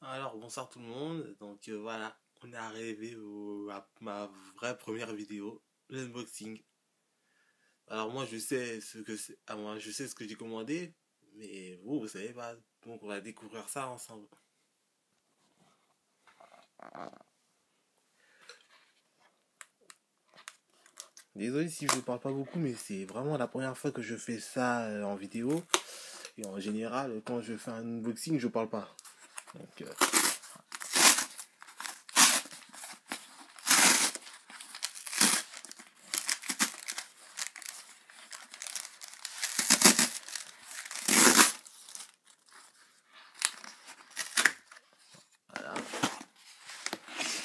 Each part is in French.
Alors, bonsoir tout le monde. Voilà, on est arrivé à ma vraie première vidéo, l'unboxing. Alors moi je sais ce que c'est, moi je sais ce que j'ai commandé, mais vous savez pas. Donc on va découvrir ça ensemble. Désolé si je ne parle pas beaucoup, mais c'est vraiment la première fois que je fais ça en vidéo. Et en général, quand je fais un unboxing, je parle pas. Donc, voilà.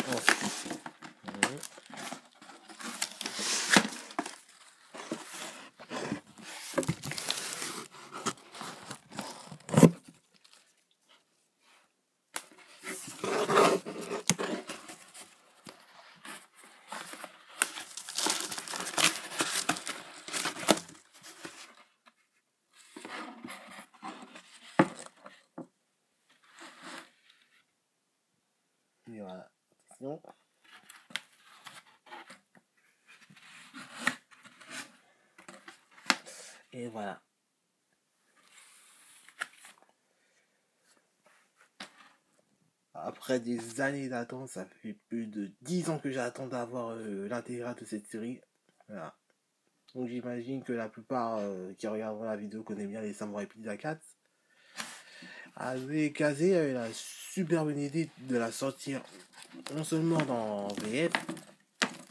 Ensuite, et voilà. Attention. Et voilà. Après des années d'attente, ça fait plus de 10 ans que j'attends d'avoir l'intégrale de cette série. Voilà. Donc j'imagine que la plupart qui regarderont la vidéo connaissent bien les Samurai Pizza 4. Azekase a eu la super bonne idée de la sortir non seulement dans VF,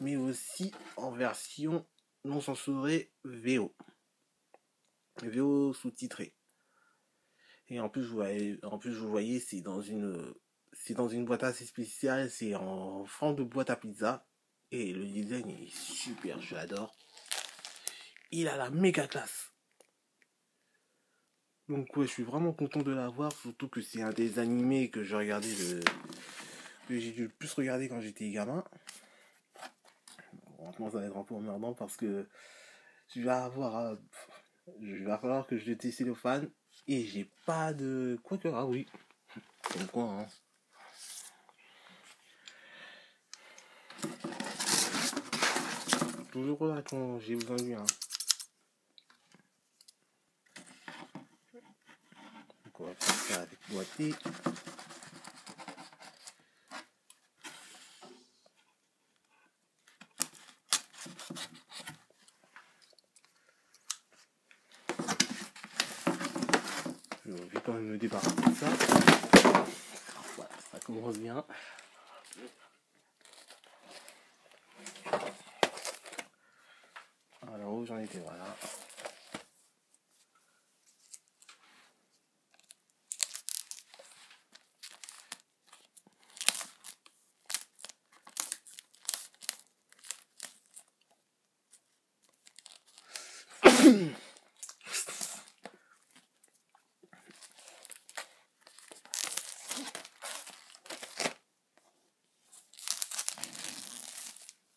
mais aussi en version non censurée VO. VO sous-titré. Et en plus, vous voyez, c'est dans une boîte assez spéciale, c'est en forme de boîte à pizza. Et le design est super, je l'adore. Il a la méga classe. Donc ouais, je suis vraiment content de l'avoir, surtout que c'est un des animés que que j'ai dû le plus regarder quand j'étais gamin. Bon, maintenant ça va être un peu emmerdant parce que je vais avoir, il va falloir que je le teste le fan et j'ai pas de quoi que ah oui, comme quoi hein. Toujours là quand j'ai besoin de lui hein. Donc on va faire ça avec boîtier. Je vais quand même me débarrasser de ça. Voilà, ça commence bien. Alors où j'en étais, voilà.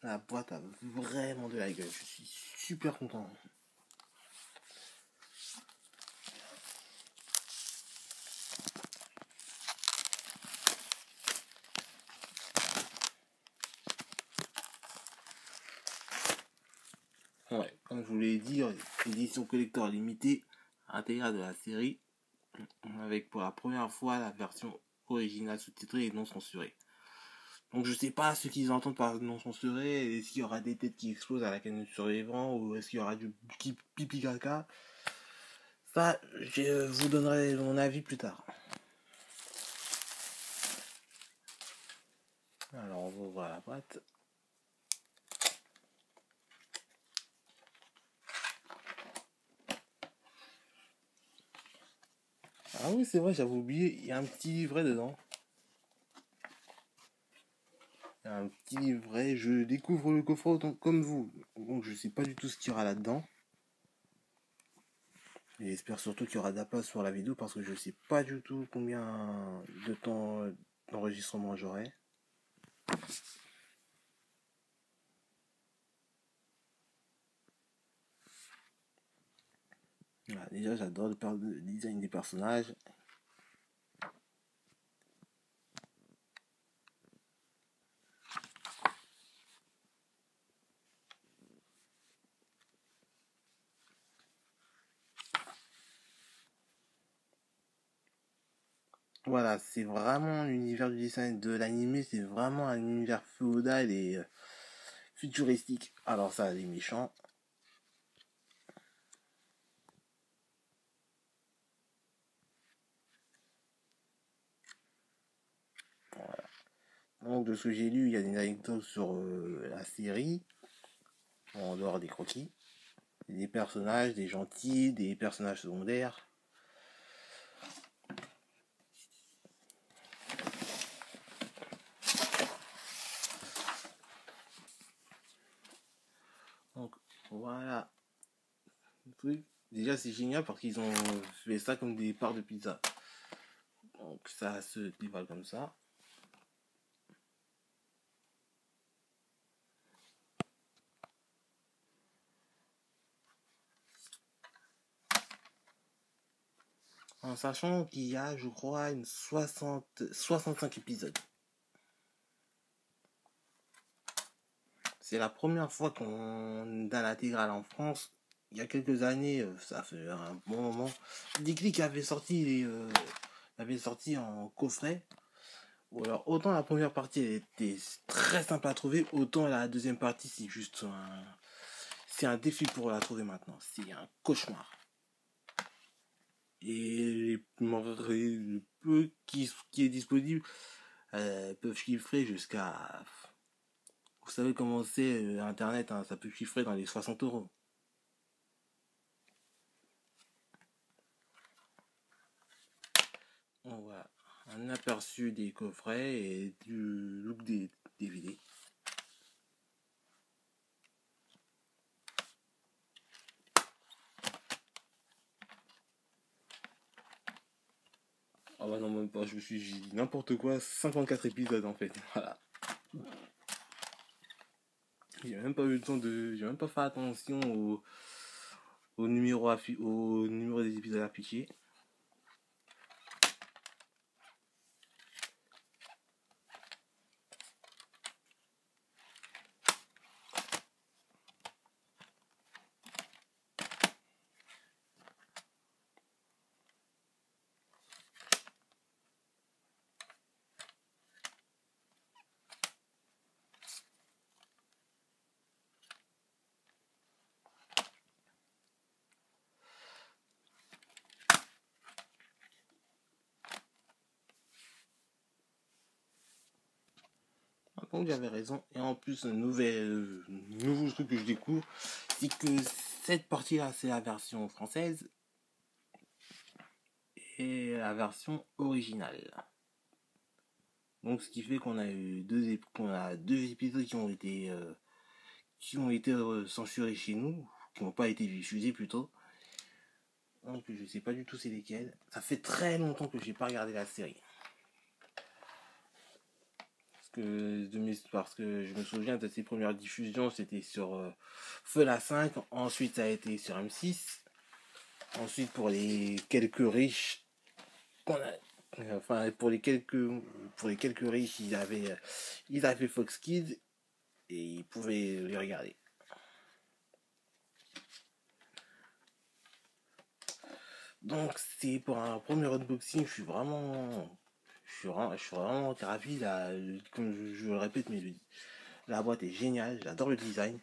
La boîte a vraiment de la gueule, je suis super content. Ouais, comme je vous l'ai dit, édition collector limitée, intégrale de la série, avec pour la première fois la version originale sous-titrée et non censurée. Donc je sais pas ce qu'ils entendent par non censuré, est-ce qu'il y aura des têtes qui explosent à la canne du survivant, ou est-ce qu'il y aura du pipi caca. Ça, je vous donnerai mon avis plus tard. Alors on va ouvrir la boîte. Ah oui, c'est vrai, j'avais oublié, il y a un petit livret dedans. Il y a un petit livret, je découvre le coffre comme vous. Donc je sais pas du tout ce qu'il y aura là-dedans. Et j'espère surtout qu'il y aura de la place sur la vidéo parce que je sais pas du tout combien de temps d'enregistrement j'aurai. Voilà, déjà j'adore le design des personnages. Voilà, c'est vraiment l'univers du dessin de l'animé, c'est vraiment un univers féodal et futuristique. Alors ça, les méchants. Voilà. Donc de ce que j'ai lu, il y a des anecdotes sur la série, en dehors des croquis. Des personnages, des gentils, des personnages secondaires. Donc voilà. Déjà c'est génial parce qu'ils ont fait ça comme des parts de pizza. Donc ça se dévale comme ça. En sachant qu'il y a, je crois, 65 épisodes. C'est la première fois qu'on donne l'intégrale en France. Il y a quelques années, ça fait un bon moment. Déclic avait sorti en coffret. Ou alors, autant la première partie elle était très simple à trouver, autant la deuxième partie c'est un défi pour la trouver maintenant. C'est un cauchemar. Et le peu qui est disponible peuvent chiffrer jusqu'à. Vous savez comment c'est Internet, hein, ça peut chiffrer dans les 60 euros. On voit un aperçu des coffrets et du look des DVD. Ah bah non, même pas, j'ai dit n'importe quoi, 54 épisodes en fait. Voilà. J'ai même pas eu le temps de. J'ai même pas fait attention au numéro des épisodes affichés. Donc j'avais raison. Et en plus, un nouveau truc que je découvre, c'est que cette partie-là, c'est la version française et la version originale. Donc ce qui fait qu'on a eu qu'on a deux épisodes qui ont été censurés chez nous, qui n'ont pas été diffusés plutôt. Donc je sais pas du tout c'est lesquels. Ça fait très longtemps que j'ai pas regardé la série. Parce que je me souviens de ses premières diffusions, c'était sur Feu la 5, ensuite ça a été sur M6, ensuite pour les quelques riches enfin pour les quelques riches ils avaient Fox Kids et ils pouvaient les regarder. Donc c'est pour un premier unboxing, je suis vraiment ravi là, comme je le répète, mais la boîte est géniale, j'adore le design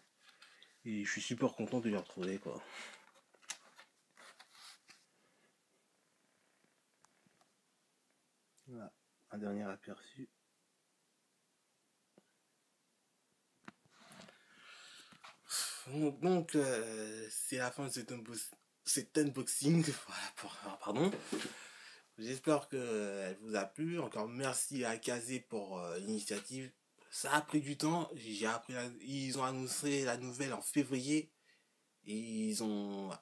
et je suis super content de le retrouver quoi. Voilà, un dernier aperçu. Donc c'est la fin de cet unboxing. Voilà, pardon. J'espère qu'elle vous a plu. Encore merci à Kazé pour l'initiative. Ça a pris du temps. Ils ont annoncé la nouvelle en février et ils ont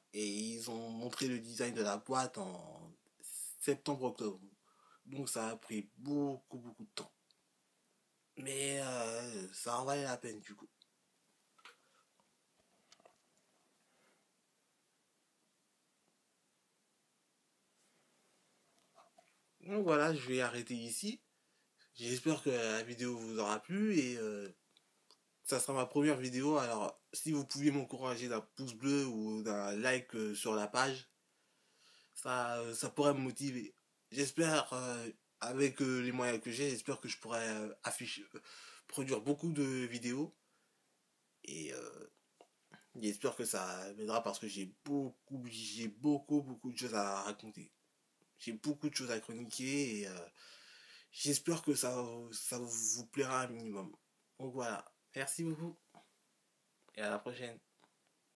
montré le design de la boîte en septembre-octobre. Donc ça a pris beaucoup de temps. Mais ça en valait la peine du coup. Donc voilà, je vais arrêter ici. J'espère que la vidéo vous aura plu et ça sera ma première vidéo. Alors, si vous pouviez m'encourager d'un pouce bleu ou d'un like sur la page, ça pourrait me motiver. J'espère avec les moyens que j'ai, j'espère que je pourrai produire beaucoup de vidéos. Et j'espère que ça m'aidera parce que beaucoup de choses à raconter. J'ai beaucoup de choses à chroniquer et j'espère que ça vous plaira un minimum. Donc voilà, merci beaucoup et à la prochaine.